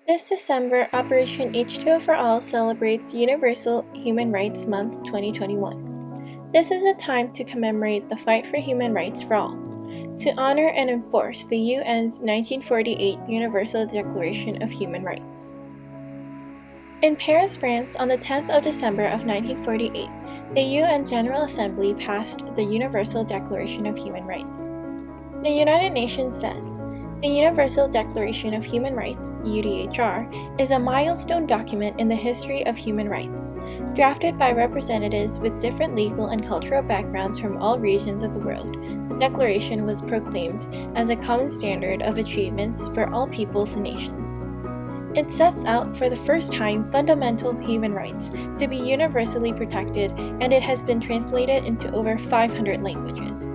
This December, Operation H2O4All celebrates Universal Human Rights Month 2021. This is a time to commemorate the fight for human rights for all, to honor and enforce the UN's 1948 Universal Declaration of Human Rights. In Paris, France, on the 10th of December of 1948, the UN General Assembly passed the Universal Declaration of Human Rights. The United Nations says, the Universal Declaration of Human Rights, UDHR, is a milestone document in the history of human rights. Drafted by representatives with different legal and cultural backgrounds from all regions of the world, the Declaration was proclaimed as a common standard of achievements for all peoples and nations. It sets out for the first time fundamental human rights to be universally protected, and it has been translated into over 500 languages.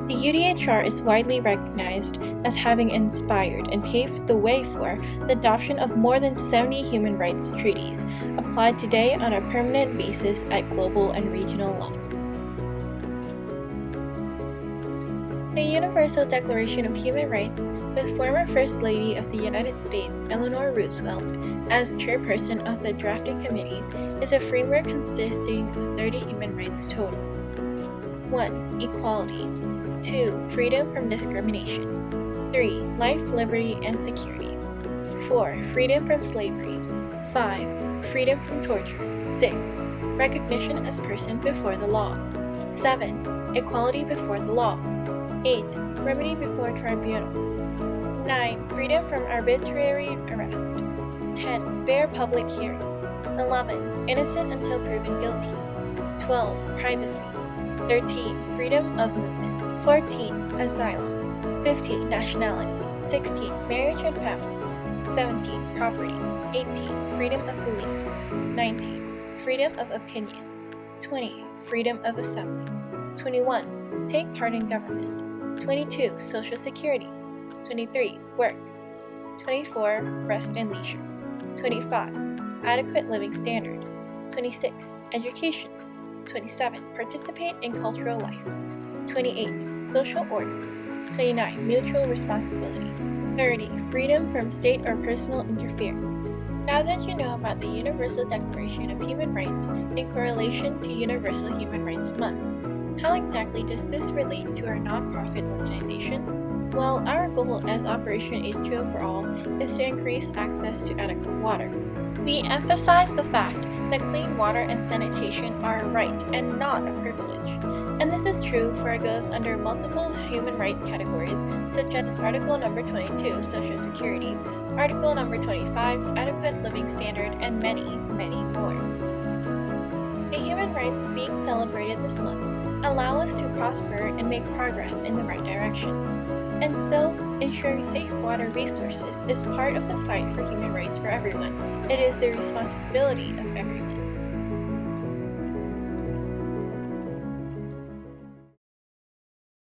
The UDHR is widely recognized as having inspired and paved the way for the adoption of more than 70 human rights treaties, applied today on a permanent basis at global and regional levels. The Universal Declaration of Human Rights, with former First Lady of the United States Eleanor Roosevelt as chairperson of the drafting committee, is a framework consisting of 30 human rights total. 1. Equality. 2. Freedom from discrimination. 3. Life, liberty, and security. 4. Freedom from slavery. 5. Freedom from torture. 6. Recognition as person before the law. 7. Equality before the law. 8. Remedy before tribunal. 9. Freedom from arbitrary arrest. 10. Fair public hearing. 11. Innocent until proven guilty. 12. Privacy. 13. Freedom of movement. 14. Asylum. 15. Nationality. 16. Marriage and family. 17. Property. 18. Freedom of belief. 19. Freedom of opinion. 20. Freedom of assembly. 21. Take part in government. 22. Social security. 23. Work. 24. Rest and leisure. 25. Adequate living standard. 26. Education. 27. Participate in cultural life. 28. Social order. 29. Mutual responsibility. 30. Freedom from state or personal interference. Now that you know about the Universal Declaration of Human Rights in correlation to Universal Human Rights Month, how exactly does this relate to our nonprofit organization? Well, our goal as Operation H2O4All is to increase access to adequate water. We emphasize the fact that clean water and sanitation are a right and not a privilege. And this is true for it goes under multiple human right categories, such as Article number 22, Social Security, Article number 25, Adequate Living Standard, and many, many more. The human rights being celebrated this month allow us to prosper and make progress in the right direction. And so, ensuring safe water resources is part of the fight for human rights for everyone. It is the responsibility of everyone.